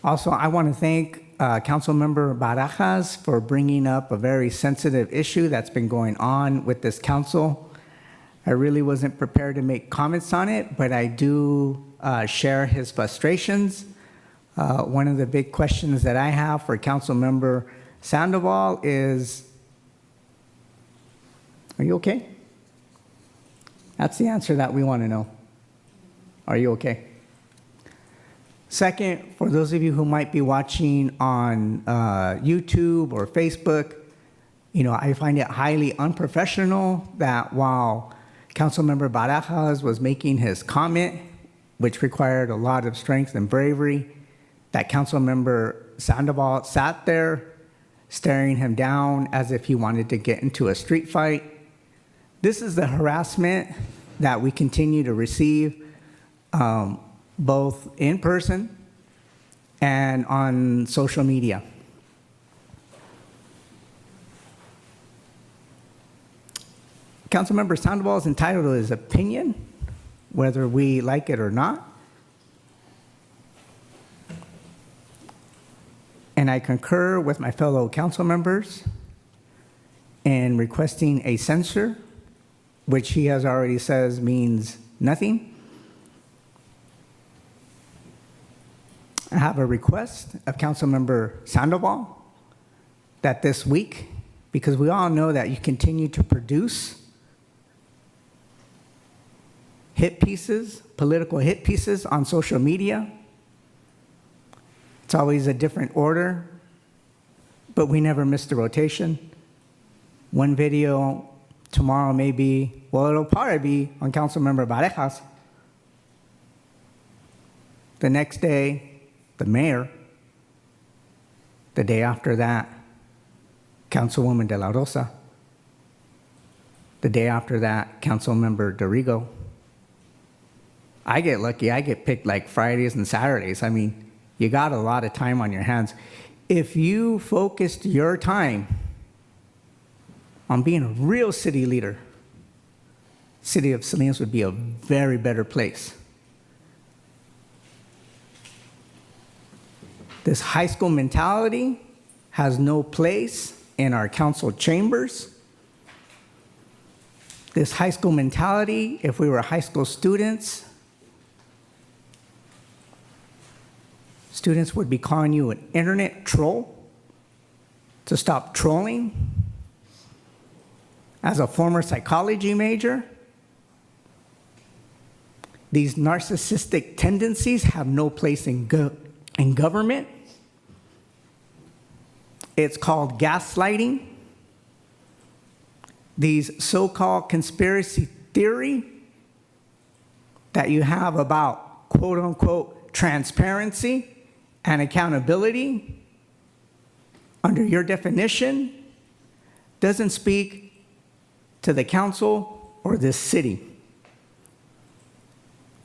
Also, I want to thank Councilmember Barajas for bringing up a very sensitive issue that's been going on with this council. I really wasn't prepared to make comments on it, but I do share his frustrations. One of the big questions that I have for Councilmember Sandoval is, are you okay? That's the answer that we want to know. Are you okay? Second, for those of you who might be watching on YouTube or Facebook, I find it highly unprofessional that while Councilmember Barajas was making his comment, which required a lot of strength and bravery, that Councilmember Sandoval sat there staring him down as if he wanted to get into a street fight. This is the harassment that we continue to receive, both in person and on social media. Councilmember Sandoval is entitled to his opinion, whether we like it or not. And I concur with my fellow council members in requesting a censure, which he has already says means nothing. I have a request of Councilmember Sandoval that this week, because we all know that you continue to produce hit pieces, political hit pieces on social media. It's always a different order, but we never miss the rotation. One video tomorrow may be, well, it'll probably be on Councilmember Barajas. The next day, the mayor. The day after that, Councilwoman De La Rosa. The day after that, Councilmember Dorigo. I get lucky, I get picked like Fridays and Saturdays. I mean, you got a lot of time on your hands. If you focused your time on being a real city leader, city of Salinas would be a very better place. This high school mentality has no place in our council chambers. This high school mentality, if we were high school students would be calling you an internet troll to stop trolling. As a former psychology major, these narcissistic tendencies have no place in government. It's called gaslighting. These so-called conspiracy theory that you have about quote unquote transparency and accountability, under your definition, doesn't speak to the council or this city.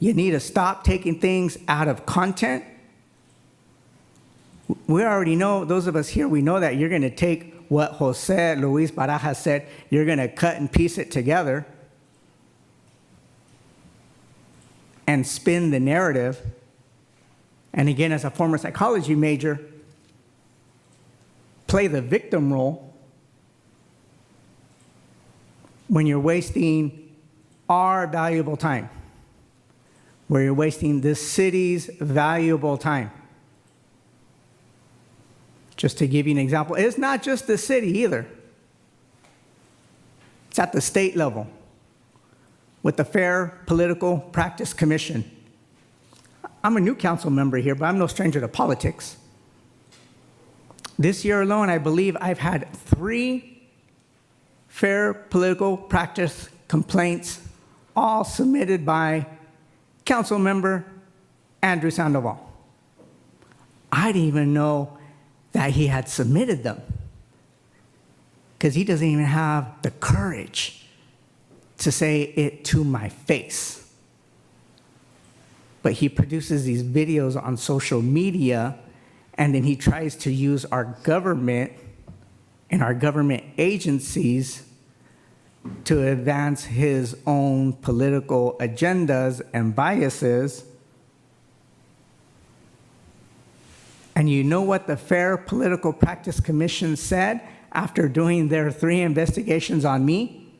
You need to stop taking things out of content. We already know, those of us here, we know that you're going to take what Jose Luis Barajas said, you're going to cut and piece it together and spin the narrative. And again, as a former psychology major, play the victim role when you're wasting our valuable time, where you're wasting this city's valuable time. Just to give you an example, it's not just the city either. It's at the state level with the Fair Political Practice Commission. I'm a new council member here, but I'm no stranger to politics. This year alone, I believe I've had 3 fair political practice complaints, all submitted by council member Andrew Sandoval. I didn't even know that he had submitted them, because he doesn't even have the courage to say it to my face. But he produces these videos on social media, and then he tries to use our government and our government agencies to advance his own political agendas and biases. And you know what the Fair Political Practice Commission said after doing their 3 investigations on me?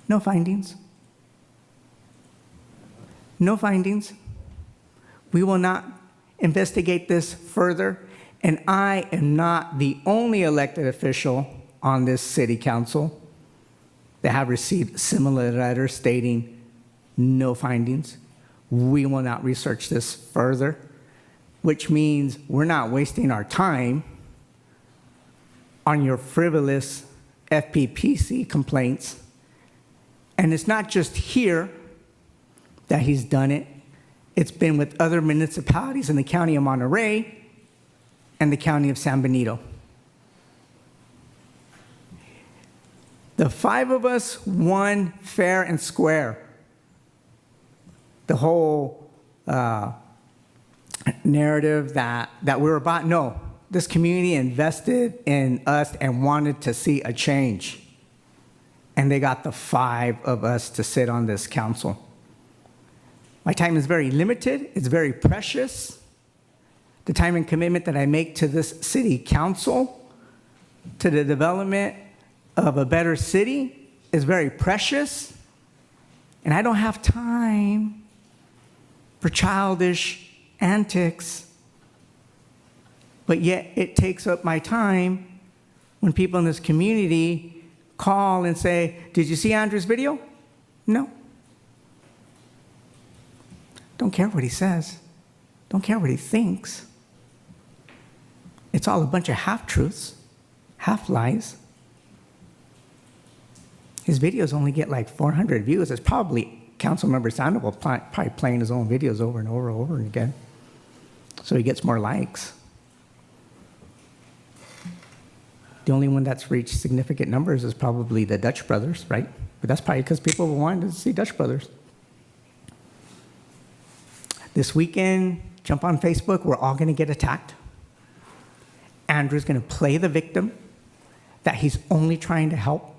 No findings. No findings. We will not investigate this further. And I am not the only elected official on this city council that have received similar letters stating no findings. We will not research this further, which means we're not wasting our time on your frivolous FPPC complaints. And it's not just here that he's done it. It's been with other municipalities in the county of Monterey and the county of San Benito. The 5 of us won fair and square. The whole narrative that we were about, no, this community invested in us and wanted to see a change. And they got the 5 of us to sit on this council. My time is very limited, it's very precious. The time and commitment that I make to this city council, to the development of a better city, is very precious. And I don't have time for childish antics. But yet it takes up my time when people in this community call and say, "Did you see Andrew's video?" No. Don't care what he says. Don't care what he thinks. It's all a bunch of half-truths, half-lies. His videos only get like 400 views. It's probably Councilmember Sandoval probably playing his own videos over and over and over again, so he gets more likes. The only one that's reached significant numbers is probably the Dutch Brothers, right? But that's probably because people wanted to see Dutch Brothers. This weekend, jump on Facebook, we're all going to get attacked. Andrew's going to play the victim, that he's only trying to help,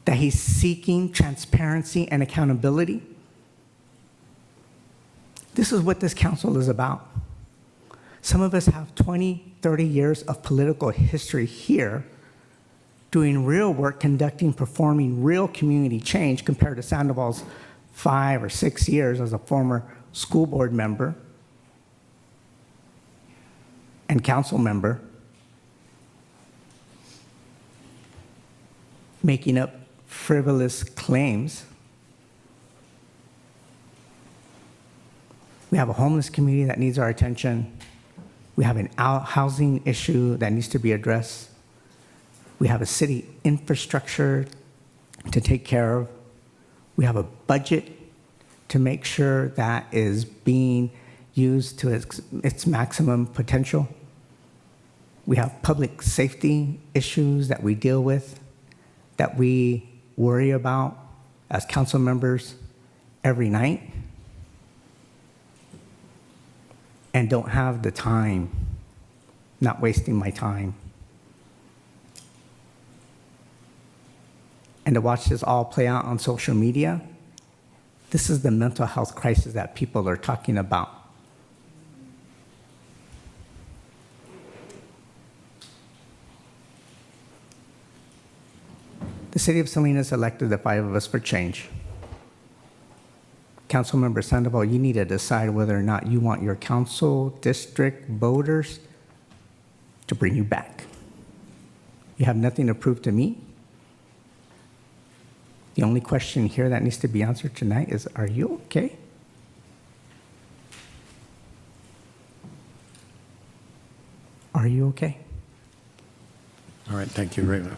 that he's seeking transparency and accountability. This is what this council is about. Some of us have 20, 30 years of political history here, doing real work, performing real community change, compared to Sandoval's 5 or 6 years as a former school board member and council member, making up frivolous claims. We have a homeless community that needs our attention. We have an housing issue that needs to be addressed. We have a city infrastructure to take care of. We have a budget to make sure that is being used to its maximum potential. We have public safety issues that we deal with, that we worry about as council members every night, and don't have the time, not wasting my time. And to watch this all play out on social media, this is the mental health crisis that people are talking about. The city of Salinas elected the 5 of us for change. Councilmember Sandoval, you need to decide whether or not you want your council district voters to bring you back. You have nothing to prove to me. The only question here that needs to be answered tonight is, are you okay? Are you okay? All right, thank you, Raymond.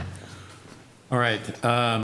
All right.